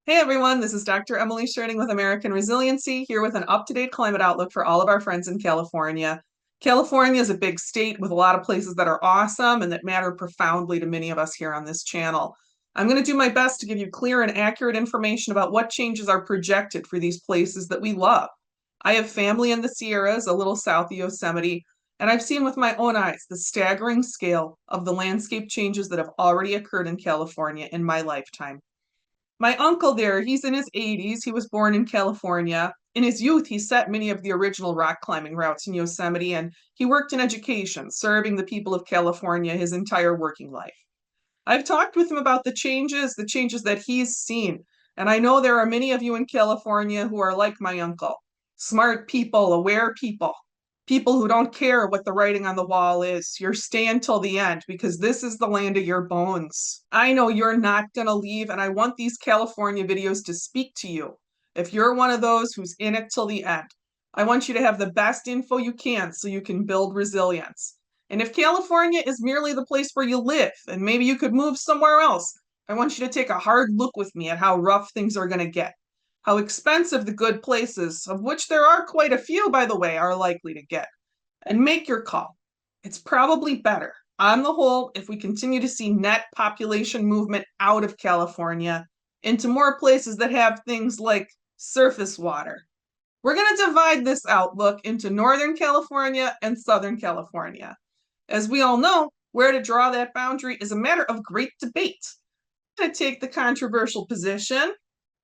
Hey everyone, this is Dr. Emily Scherning with American Resiliency, here with an up-to-date climate outlook for all of our friends in California. California is a big state with a lot of places that are awesome and that matter profoundly to many of us here on this channel. I'm going to do my best to give you clear and accurate information about what changes are projected for these places that we love. I have family in the Sierras, a little south of Yosemite, and I've seen with my own eyes the staggering scale of the landscape changes that have already occurred in California in my lifetime. My uncle there, he's in his 80s. He was born in California. In his youth, he set many of the original rock climbing routes in Yosemite, and he worked in education, serving the people of California his entire working life. I've talked with him about the changes that he's seen, and I know there are many of you in California who are like my uncle, smart people, aware people, people who don't care what the writing on the wall is. You're staying till the end because this is the land of your bones. I know you're not going to leave, and I want these California videos to speak to you. If you're one of those who's in it till the end, I want you to have the best info you can so you can build resilience. And if California is merely the place where you live and maybe you could move somewhere else, I want you to take a hard look with me at how rough things are going to get, how expensive the good places, of which there are quite a few, by the way, are likely to get, and make your call. It's probably better, on the whole, if we continue to see net population movement out of California into more places that have things like surface water. We're going to divide this outlook into Northern California and Southern California. As we all know, where to draw that boundary is a matter of great debate. I'm going to take the controversial position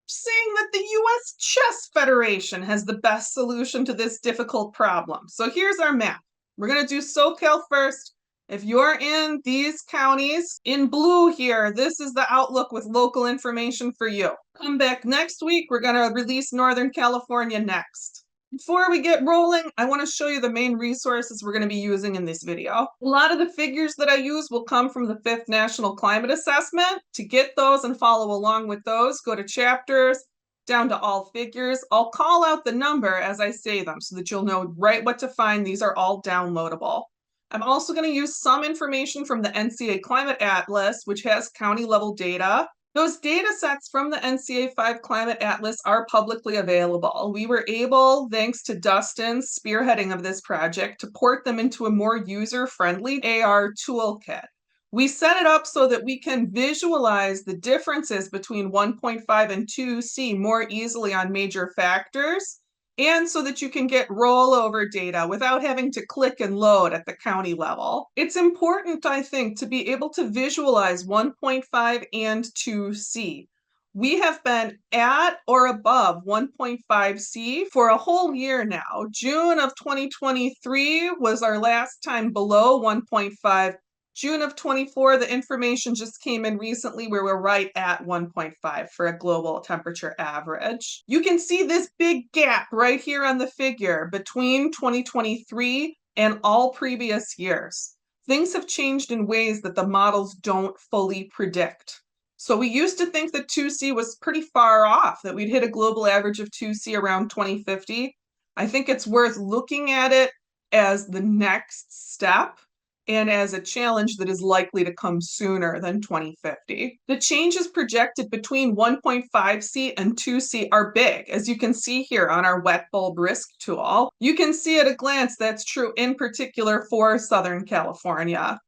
saying that the U.S. Chess Federation has the best solution to this difficult problem. So here's our map. We're going to do SoCal first. If you're in these counties in blue here, this is the outlook with local information for you. Come back next week. We're going to release Northern California next. Before we get rolling, I want to show you the main resources we're going to be using in this video. A lot of the figures that I use will come from the 5th National Climate Assessment. To get those and follow along with those, go to chapters, down to all figures. I'll call out the number as I say them so that you'll know right what to find. These are all downloadable. I'm also going to use some information from the NCA Climate Atlas, which has county level data. Those data sets from the NCA 5 Climate Atlas are publicly available. We were able, thanks to Dustin's spearheading of this project, to port them into a more user-friendly AR toolkit. We set it up so that we can visualize the differences between 1.5 and 2C more easily on major factors, and so that you can get rollover data without having to click and load at the county level. It's important, I think, to be able to visualize 1.5 and 2C. We have been at or above 1.5C for a whole year now. June of 2023 was our last time below 1.5. June of 24, the information just came in recently where we're right at 1.5 for a global temperature average. You can see this big gap right here on the figure between 2023 and all previous years. Things have changed in ways that the models don't fully predict. So we used to think that 2C was pretty far off, that we'd hit a global average of 2C around 2050. I think it's worth looking at it as the next step and as a challenge that is likely to come sooner than 2050. The changes projected between 1.5C and 2C are big, as you can see here on our wet bulb risk tool. You can see at a glance that's true in particular for Southern California.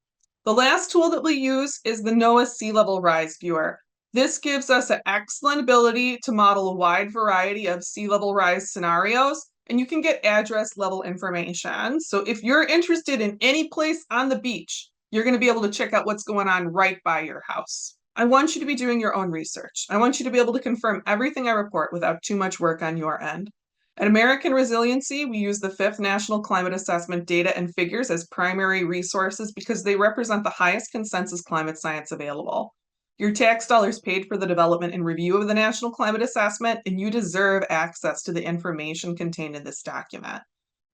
The last tool that we use is the NOAA Sea Level Rise Viewer. This gives us an excellent ability to model a wide variety of sea level rise scenarios, and you can get address level information. So if you're interested in any place on the beach, you're going to be able to check out what's going on right by your house. I want you to be doing your own research. I want you to be able to confirm everything I report without too much work on your end. At American Resiliency, we use the 5th National Climate Assessment data and figures as primary resources because they represent the highest consensus climate science available. Your tax dollars paid for the development and review of the National Climate Assessment, and you deserve access to the information contained in this document.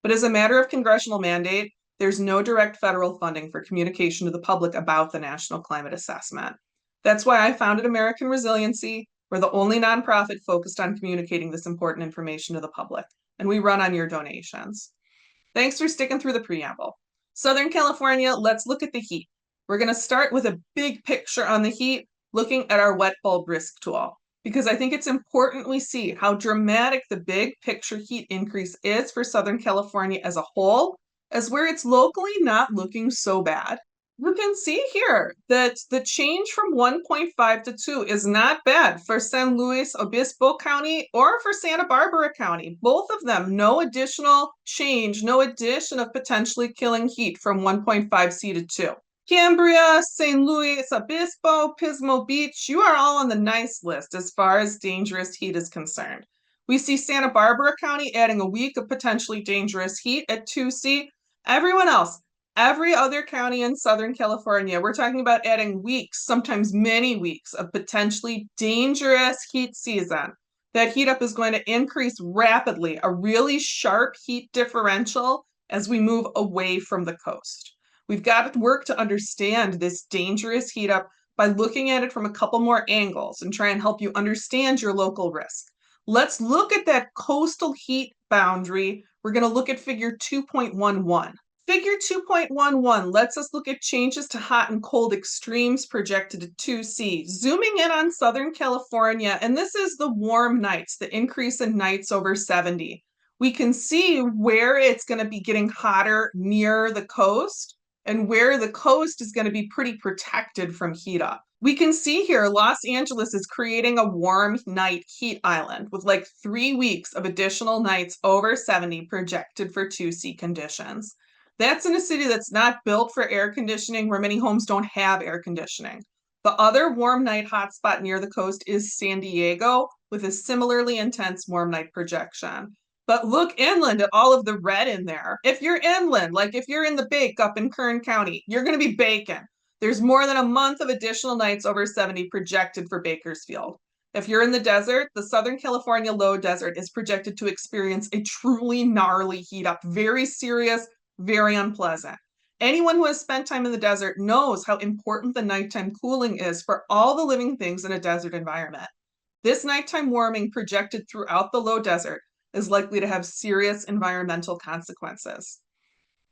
But as a matter of congressional mandate, there's no direct federal funding for communication to the public about the National Climate Assessment. That's why I founded American Resiliency. We're the only nonprofit focused on communicating this important information to the public, and we run on your donations. Thanks for sticking through the preamble. Southern California, let's look at the heat. We're going to start with a big picture on the heat, looking at our wet bulb risk tool. because I think it's important we see how dramatic the big picture heat increase is for Southern California as a whole, as where it's locally not looking so bad. You can see here that the change from 1.5 to 2 is not bad for San Luis Obispo County or for Santa Barbara County. Both of them, no additional change, no addition of potentially killing heat from 1.5C to 2. Cambria, San Luis Obispo, Pismo Beach, you are all on the nice list as far as dangerous heat is concerned. We see Santa Barbara County adding a week of potentially dangerous heat at 2C. Everyone else, every other county in Southern California, we're talking about adding weeks, sometimes many weeks, of potentially dangerous heat season. That heat up is going to increase rapidly, a really sharp heat differential as we move away from the coast. We've got to work to understand this dangerous heat up by looking at it from a couple more angles and try and help you understand your local risk. Let's look at that coastal heat boundary. We're going to look at figure 2.11. Figure 2.11 lets us look at changes to hot and cold extremes projected at 2C. Zooming in on Southern California, and this is the warm nights, the increase in nights over 70. We can see where it's going to be getting hotter near the coast and where the coast is going to be pretty protected from heat up. We can see here Los Angeles is creating a warm night heat island with like 3 weeks of additional nights over 70 projected for 2C conditions. That's in a city that's not built for air conditioning, where many homes don't have air conditioning. The other warm night hotspot near the coast is San Diego, with a similarly intense warm night projection. But look inland at all of the red in there. If you're inland, like if you're in the Bake up in Kern County, you're going to be baking. There's more than a month of additional nights over 70 projected for Bakersfield. If you're in the desert, the Southern California low desert is projected to experience a truly gnarly heat up, very serious, very unpleasant. Anyone who has spent time in the desert knows how important the nighttime cooling is for all the living things in a desert environment. This nighttime warming projected throughout the low desert is likely to have serious environmental consequences.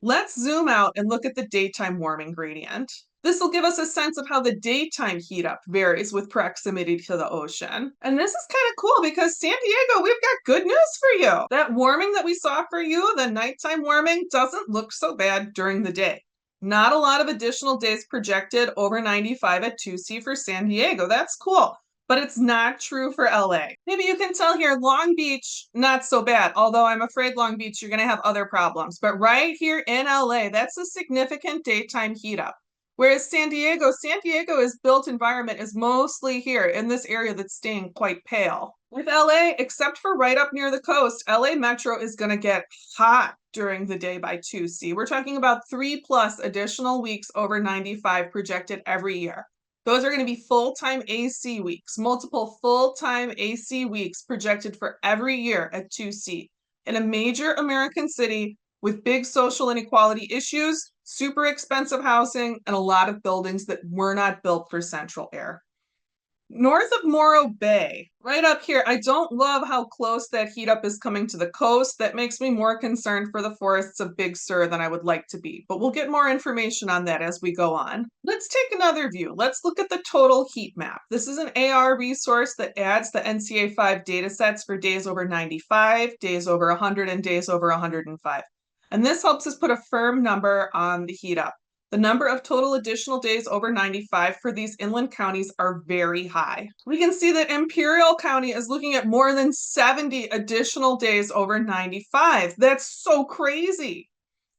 Let's zoom out and look at the daytime warming gradient. This will give us a sense of how the daytime heat up varies with proximity to the ocean. And this is kind of cool because San Diego, we've got good news for you. That warming that we saw for you, the nighttime warming, doesn't look so bad during the day. Not a lot of additional days projected over 95 at 2C for San Diego. That's cool. But it's not true for LA. Maybe you can tell here, Long Beach, not so bad. Although I'm afraid Long Beach, you're going to have other problems. But right here in LA, that's a significant daytime heat up. Whereas San Diego's built environment is mostly here in this area that's staying quite pale. With LA, except for right up near the coast, LA Metro is going to get hot during the day by 2C. We're talking about 3+ additional weeks over 95 projected every year. Those are going to be full-time AC weeks, multiple full-time AC weeks projected for every year at 2C. In a major American city with big social inequality issues, super expensive housing, and a lot of buildings that were not built for central air. North of Morro Bay, right up here, I don't love how close that heat up is coming to the coast. That makes me more concerned for the forests of Big Sur than I would like to be, but we'll get more information on that as we go on. Let's take another view. Let's look at the total heat map. This is an AR resource that adds the NCA5 data sets for days over 95, days over 100, and days over 105. And this helps us put a firm number on the heat up. The number of total additional days over 95 for these inland counties are very high. We can see that Imperial County is looking at more than 70 additional days over 95. That's so crazy.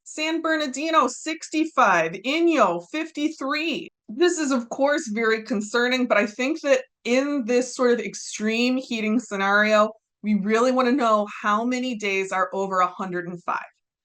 San Bernardino, 65. Inyo, 53. This is, of course, very concerning, but I think that in this sort of extreme heating scenario, we really want to know how many days are over 105.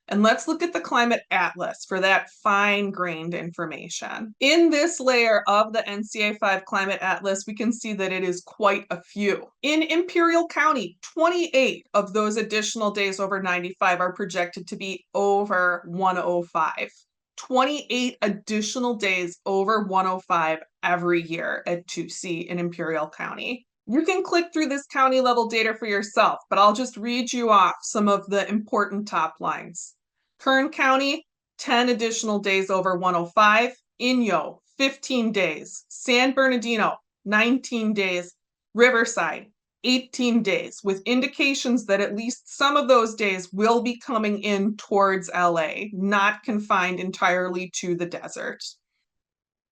And let's look at the climate atlas for that fine-grained information. In this layer of the NCA5 climate atlas, we can see that it is quite a few. In Imperial County, 28 of those additional days over 95 are projected to be over 105. 28 additional days over 105 every year at 2C in Imperial County. You can click through this county level data for yourself, but I'll just read you off some of the important top lines. Kern County, 10 additional days over 105. Inyo, 15 days. San Bernardino, 19 days. Riverside, 18 days, with indications that at least some of those days will be coming in towards LA, not confined entirely to the desert.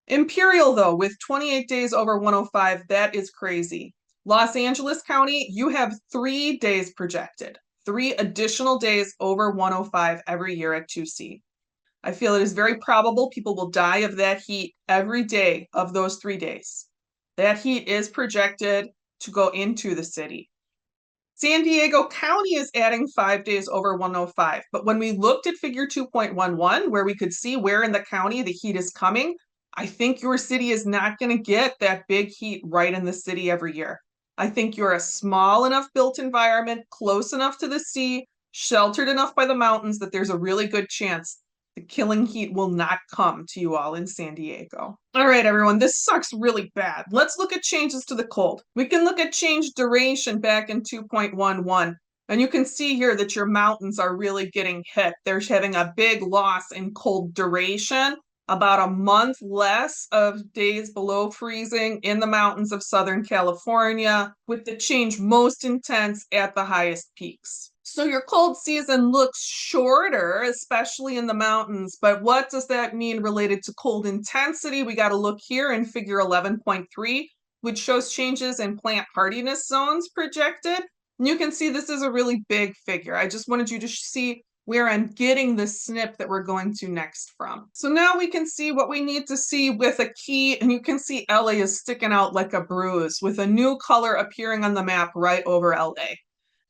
Imperial, though, with 28 days over 105, that is crazy. Los Angeles County, you have 3 days projected, 3 additional days over 105 every year at 2C. I feel it is very probable people will die of that heat every day of those 3 days. That heat is projected to go into the city. San Diego County is adding 5 days over 105, but when we looked at figure 2.11, where we could see where in the county the heat is coming, I think your city is not going to get that big heat right in the city every year. I think you're a small enough built environment, close enough to the sea, sheltered enough by the mountains that there's a really good chance the killing heat will not come to you all in San Diego. All right, everyone, this sucks really bad. Let's look at changes to the cold. We can look at change duration back in 2.11. And you can see here that your mountains are really getting hit. They're having a big loss in cold duration, about a month less of days below freezing in the mountains of Southern California, with the change most intense at the highest peaks. So your cold season looks shorter, especially in the mountains, but what does that mean related to cold intensity? We got to look here in figure 11.3, which shows changes in plant hardiness zones projected. And you can see this is a really big figure. I just wanted you to see where I'm getting the snip that we're going to next from. So now we can see what we need to see with a key, and you can see LA is sticking out like a bruise with a new color appearing on the map right over LA.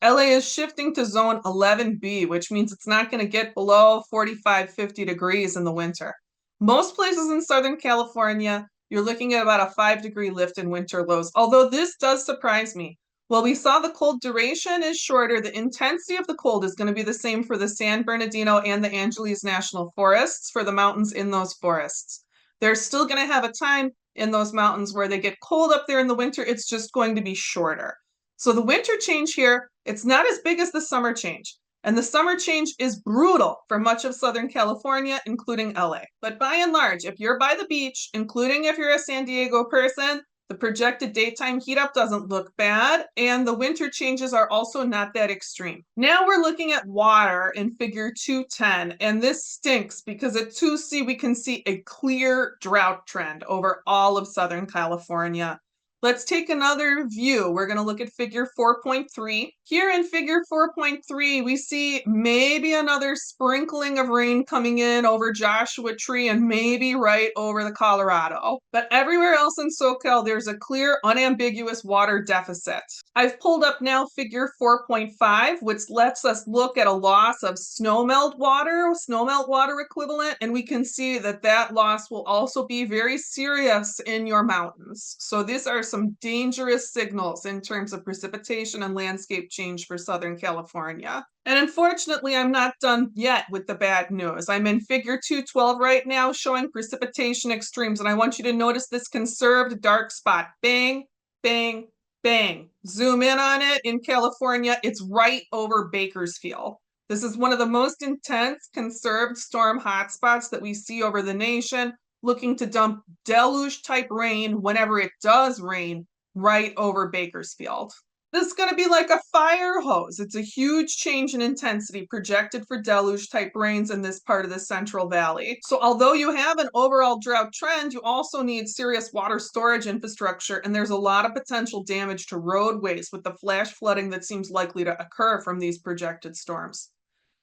LA is shifting to zone 11B, which means it's not going to get below 45, 50 degrees in the winter. Most places in Southern California, you're looking at about a 5-degree lift in winter lows, although this does surprise me. While we saw the cold duration is shorter, the intensity of the cold is going to be the same for the San Bernardino and the Angeles National Forests, for the mountains in those forests. They're still going to have a time in those mountains where they get cold up there in the winter. It's just going to be shorter. So the winter change here, it's not as big as the summer change. And the summer change is brutal for much of Southern California, including LA. But by and large, if you're by the beach, including if you're a San Diego person, the projected daytime heat up doesn't look bad, and the winter changes are also not that extreme. Now we're looking at water in figure 210, and this stinks because at 2C we can see a clear drought trend over all of Southern California. Let's take another view. We're going to look at figure 4.3. Here in figure 4.3, we see maybe another sprinkling of rain coming in over Joshua Tree and maybe right over the Colorado. But everywhere else in SoCal, there's a clear, unambiguous water deficit. I've pulled up now figure 4.5, which lets us look at a loss of snowmelt water equivalent, and we can see that that loss will also be very serious in your mountains. So these are some dangerous signals in terms of precipitation and landscape change for Southern California. And unfortunately, I'm not done yet with the bad news. I'm in figure 212 right now showing precipitation extremes, and I want you to notice this conserved dark spot. Bang, bang, bang. Zoom in on it in California. It's right over Bakersfield. This is one of the most intense conserved storm hotspots that we see over the nation, looking to dump deluge-type rain whenever it does rain right over Bakersfield. This is going to be like a fire hose. It's a huge change in intensity projected for deluge-type rains in this part of the Central Valley. So although you have an overall drought trend, you also need serious water storage infrastructure, and there's a lot of potential damage to roadways with the flash flooding that seems likely to occur from these projected storms.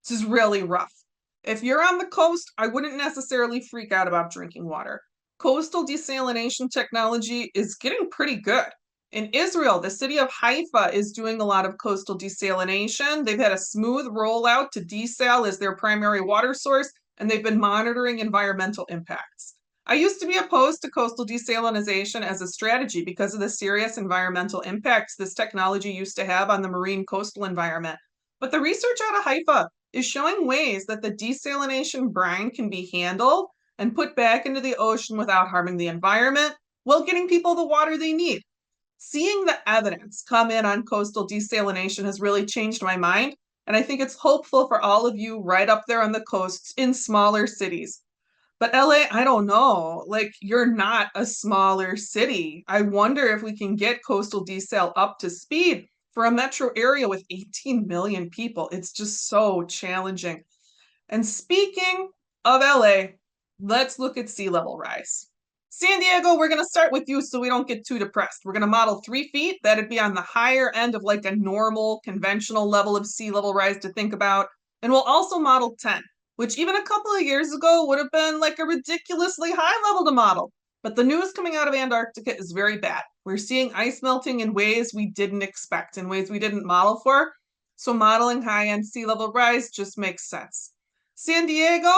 This is really rough. If you're on the coast, I wouldn't necessarily freak out about drinking water. Coastal desalination technology is getting pretty good. In Israel, the city of Haifa is doing a lot of coastal desalination. They've had a smooth rollout to desal as their primary water source, and they've been monitoring environmental impacts. I used to be opposed to coastal desalination as a strategy because of the serious environmental impacts this technology used to have on the marine coastal environment. But the research out of Haifa is showing ways that the desalination brine can be handled and put back into the ocean without harming the environment, while getting people the water they need. Seeing the evidence come in on coastal desalination has really changed my mind, and I think it's hopeful for all of you right up there on the coasts in smaller cities. But LA, I don't know. Like, you're not a smaller city. I wonder if we can get coastal desal up to speed for a metro area with 18 million people. It's just so challenging. And speaking of LA, let's look at sea level rise. San Diego, we're going to start with you so we don't get too depressed. We're going to model 3 feet. That'd be on the higher end of like a normal, conventional level of sea level rise to think about. And we'll also model 10, which even a couple of years ago would have been like a ridiculously high level to model. But the news coming out of Antarctica is very bad. We're seeing ice melting in ways we didn't expect, in ways we didn't model for. So modeling high end sea level rise just makes sense. San Diego,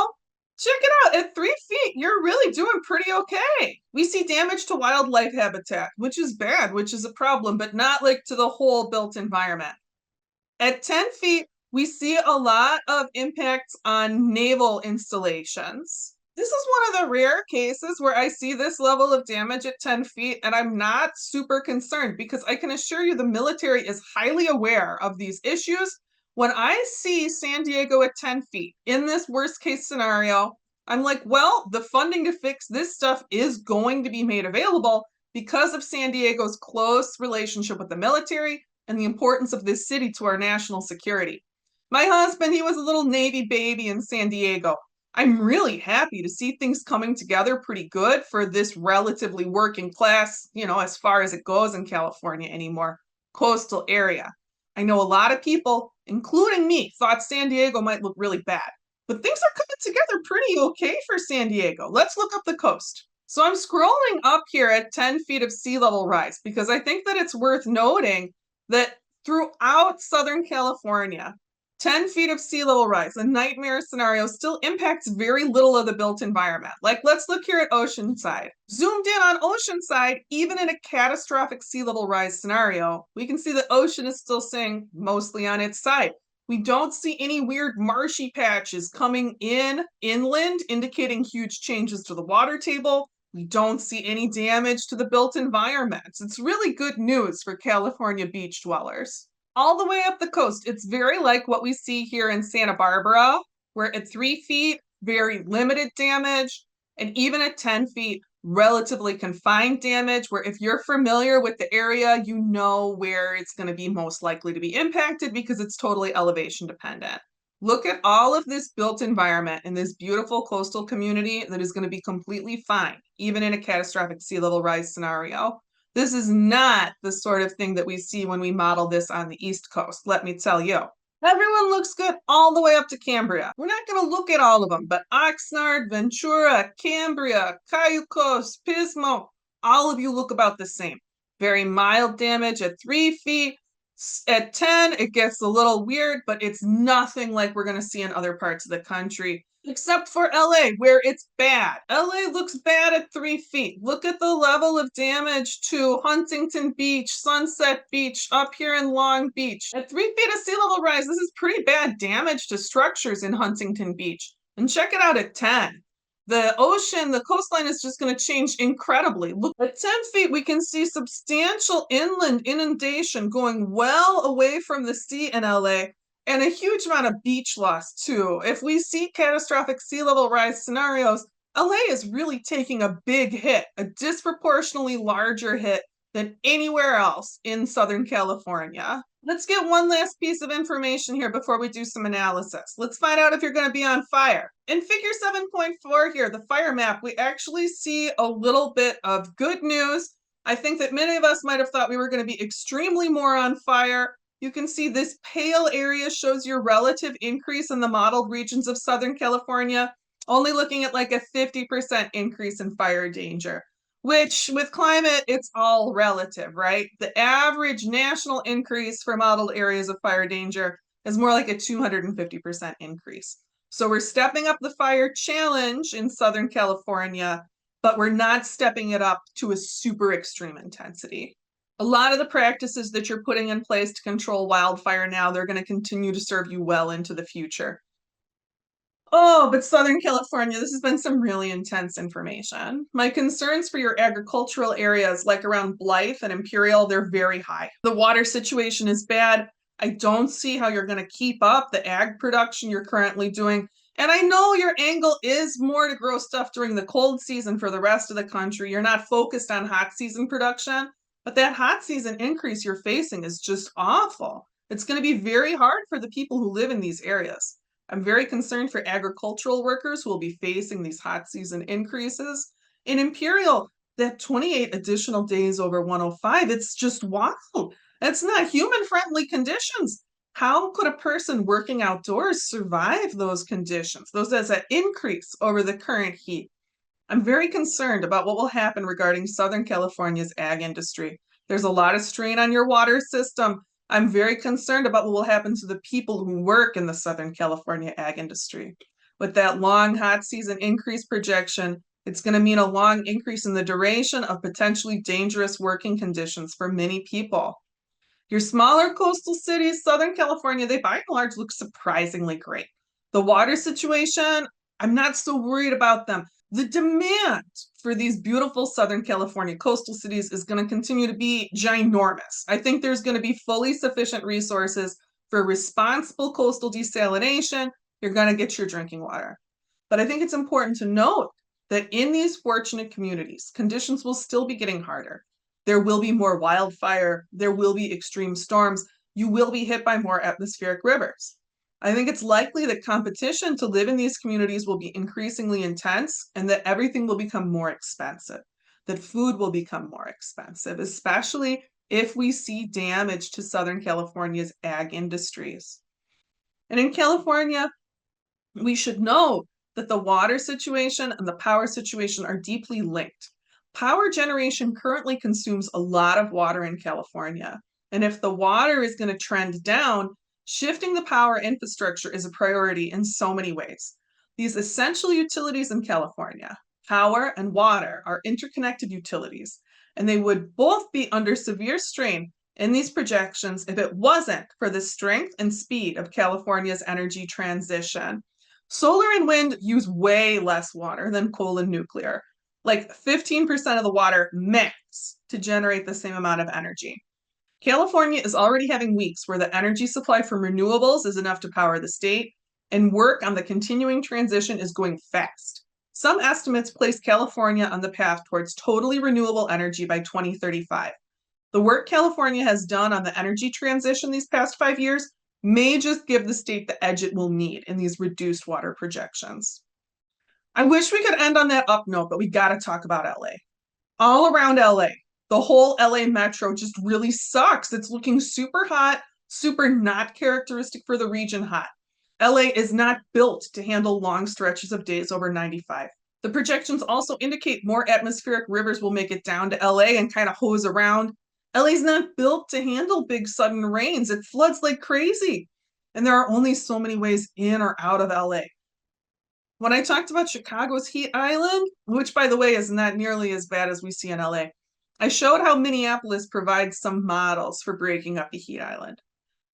check it out. At 3 feet, you're really doing pretty okay. We see damage to wildlife habitat, which is bad, which is a problem, but not like to the whole built environment. At 10 feet, we see a lot of impacts on naval installations. This is one of the rare cases where I see this level of damage at 10 feet, and I'm not super concerned because I can assure you the military is highly aware of these issues. When I see San Diego at 10 feet in this worst case scenario, I'm like, well, the funding to fix this stuff is going to be made available because of San Diego's close relationship with the military and the importance of this city to our national security. My husband, he was a little Navy baby in San Diego. I'm really happy to see things coming together pretty good for this relatively working class, as far as it goes in California anymore, coastal area. I know a lot of people, including me, thought San Diego might look really bad, but things are coming together pretty okay for San Diego. Let's look up the coast. So I'm scrolling up here at 10 feet of sea level rise because I think that it's worth noting that throughout Southern California, 10 feet of sea level rise, a nightmare scenario, still impacts very little of the built environment. Like, let's look here at Oceanside. Zoomed in on Oceanside, even in a catastrophic sea level rise scenario, we can see the ocean is still staying mostly on its side. We don't see any weird marshy patches coming inland, indicating huge changes to the water table. We don't see any damage to the built environment. It's really good news for California beach dwellers. All the way up the coast, it's very like what we see here in Santa Barbara, where at 3 feet, very limited damage, and even at 10 feet, relatively confined damage, where if you're familiar with the area, you know where it's going to be most likely to be impacted because it's totally elevation dependent. Look at all of this built environment in this beautiful coastal community that is going to be completely fine, even in a catastrophic sea level rise scenario. This is not the sort of thing that we see when we model this on the East Coast, let me tell you. Everyone looks good all the way up to Cambria. We're not going to look at all of them, but Oxnard, Ventura, Cambria, Cayucos, Pismo, all of you look about the same. Very mild damage at 3 feet. At 10, it gets a little weird, but it's nothing like we're going to see in other parts of the country, except for LA, where it's bad. LA looks bad at 3 feet. Look at the level of damage to Huntington Beach, Sunset Beach, up here in Long Beach. At 3 feet of sea level rise, this is pretty bad damage to structures in Huntington Beach. And check it out at 10. The ocean, the coastline is just going to change incredibly. Look, at 10 feet, we can see substantial inland inundation going well away from the sea in LA and a huge amount of beach loss too. If we see catastrophic sea level rise scenarios, LA is really taking a big hit, a disproportionately larger hit than anywhere else in Southern California. Let's get one last piece of information here before we do some analysis. Let's find out if you're going to be on fire. In figure 7.4 here, the fire map, we actually see a little bit of good news. I think that many of us might have thought we were going to be extremely more on fire. You can see this pale area shows your relative increase in the modeled regions of Southern California, only looking at like a 50% increase in fire danger, which with climate, it's all relative, right? The average national increase for modeled areas of fire danger is more like a 250% increase. So we're stepping up the fire challenge in Southern California, but we're not stepping it up to a super extreme intensity. A lot of the practices that you're putting in place to control wildfire now, they're going to continue to serve you well into the future. Oh, but Southern California, this has been some really intense information. My concerns for your agricultural areas, like around Blythe and Imperial, they're very high. The water situation is bad. I don't see how you're going to keep up the ag production you're currently doing. And I know your angle is more to grow stuff during the cold season for the rest of the country. You're not focused on hot season production, but that hot season increase you're facing is just awful. It's going to be very hard for the people who live in these areas. I'm very concerned for agricultural workers who will be facing these hot season increases. In Imperial, that 28 additional days over 105, it's just wild. It's not human friendly conditions. How could a person working outdoors survive those conditions? Those as an increase over the current heat. I'm very concerned about what will happen regarding Southern California's ag industry. There's a lot of strain on your water system. I'm very concerned about what will happen to the people who work in the Southern California ag industry. With that long hot season increase projection, it's going to mean a long increase in the duration of potentially dangerous working conditions for many people. Your smaller coastal cities, Southern California, they by and large look surprisingly great. The water situation, I'm not so worried about them. The demand for these beautiful Southern California coastal cities is going to continue to be ginormous. I think there's going to be fully sufficient resources for responsible coastal desalination. You're going to get your drinking water. But I think it's important to note that in these fortunate communities, conditions will still be getting harder. There will be more wildfire. There will be extreme storms. You will be hit by more atmospheric rivers. I think it's likely that competition to live in these communities will be increasingly intense and that everything will become more expensive, that food will become more expensive, especially if we see damage to Southern California's ag industries. And in California, we should know that the water situation and the power situation are deeply linked. Power generation currently consumes a lot of water in California. And if the water is going to trend down, shifting the power infrastructure is a priority in so many ways. These essential utilities in California, power and water, are interconnected utilities, and they would both be under severe strain in these projections if it wasn't for the strength and speed of California's energy transition. Solar and wind use way less water than coal and nuclear, like 15% of the water max to generate the same amount of energy. California is already having weeks where the energy supply from renewables is enough to power the state, and work on the continuing transition is going fast. Some estimates place California on the path towards totally renewable energy by 2035. The work California has done on the energy transition these past 5 years may just give the state the edge it will need in these reduced water projections. I wish we could end on that up note, but we got to talk about LA. All around LA, the whole LA metro just really sucks. It's looking super hot, super not characteristic for the region hot. LA is not built to handle long stretches of days over 95. The projections also indicate more atmospheric rivers will make it down to LA and kind of hose around. LA's not built to handle big sudden rains. It floods like crazy. And there are only so many ways in or out of LA. When I talked about Chicago's heat island, which by the way is not nearly as bad as we see in LA, I showed how Minneapolis provides some models for breaking up the heat island.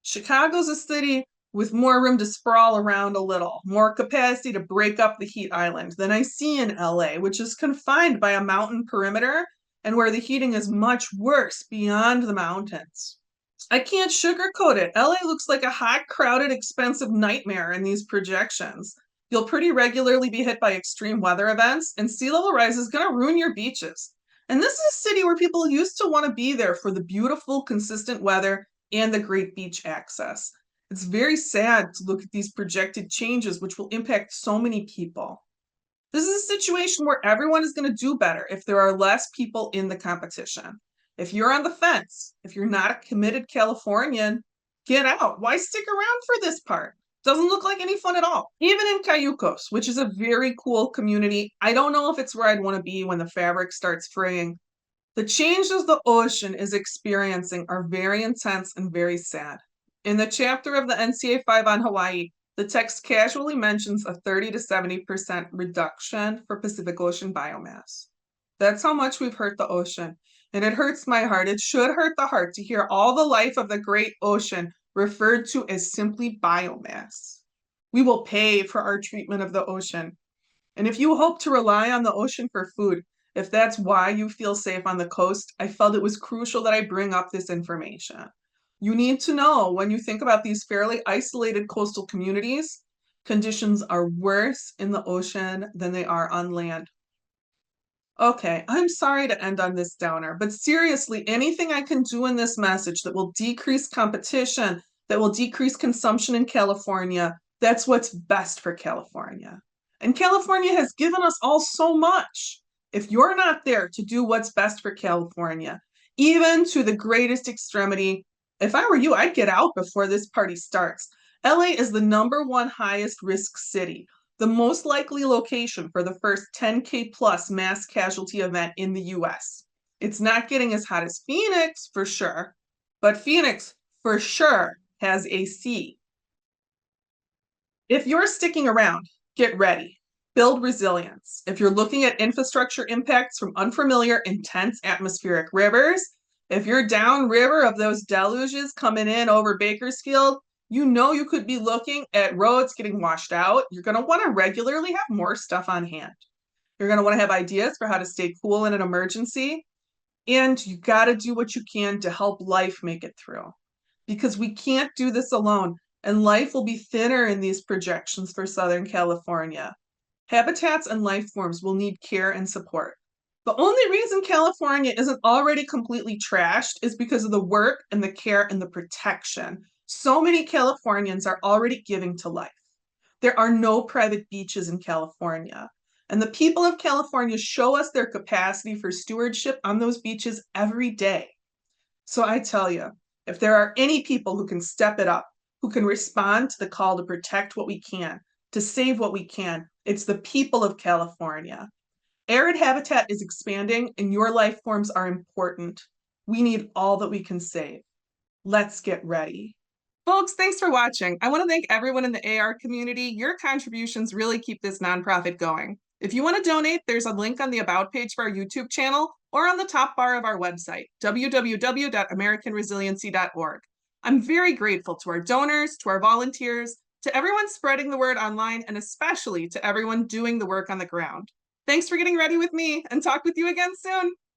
Chicago's a city with more room to sprawl around a little, more capacity to break up the heat island than I see in LA, which is confined by a mountain perimeter and where the heating is much worse beyond the mountains. I can't sugarcoat it. LA looks like a hot, crowded, expensive nightmare in these projections. You'll pretty regularly be hit by extreme weather events, and sea level rise is going to ruin your beaches. And this is a city where people used to want to be there for the beautiful, consistent weather and the great beach access. It's very sad to look at these projected changes, which will impact so many people. This is a situation where everyone is going to do better if there are less people in the competition. If you're on the fence, if you're not a committed Californian, get out. Why stick around for this part? Doesn't look like any fun at all. Even in Cayucos, which is a very cool community, I don't know if it's where I'd want to be when the fabric starts fraying. The changes the ocean is experiencing are very intense and very sad. In the chapter of the NCA 5 on Hawaii, the text casually mentions a 30 to 70% reduction for Pacific Ocean biomass. That's how much we've hurt the ocean. And it hurts my heart. It should hurt the heart to hear all the life of the great ocean referred to as simply biomass. We will pay for our treatment of the ocean. And if you hope to rely on the ocean for food, if that's why you feel safe on the coast, I felt it was crucial that I bring up this information. You need to know when you think about these fairly isolated coastal communities, Conditions are worse in the ocean than they are on land. Okay, I'm sorry to end on this downer, but seriously, anything I can do in this message that will decrease competition, that will decrease consumption in California, that's what's best for California. And California has given us all so much. If you're not there to do what's best for California, even to the greatest extremity, if I were you, I'd get out before this party starts. LA is the #1 highest risk city, the most likely location for the first 10K plus mass casualty event in the US. It's not getting as hot as Phoenix for sure, but Phoenix for sure has AC. If you're sticking around, get ready. Build resilience. If you're looking at infrastructure impacts from unfamiliar, intense atmospheric rivers, if you're downriver of those deluges coming in over Bakersfield, you know you could be looking at roads getting washed out. You're going to want to regularly have more stuff on hand. You're going to want to have ideas for how to stay cool in an emergency. And you got to do what you can to help life make it through. Because we can't do this alone, and life will be thinner in these projections for Southern California. Habitats and life forms will need care and support. The only reason California isn't already completely trashed is because of the work and the care and the protection so many Californians are already giving to life. There are no private beaches in California, and the people of California show us their capacity for stewardship on those beaches every day. So I tell you, if there are any people who can step it up, who can respond to the call to protect what we can, to save what we can, it's the people of California. Arid habitat is expanding and your life forms are important. We need all that we can save. Let's get ready. Folks, thanks for watching. I want to thank everyone in the AR community. Your contributions really keep this nonprofit going. If you want to donate, there's a link on the About page for our YouTube channel or on the top bar of our website, www.americanresiliency.org. I'm very grateful to our donors, to our volunteers, to everyone spreading the word online, and especially to everyone doing the work on the ground. Thanks for getting ready with me, and talk with you again soon.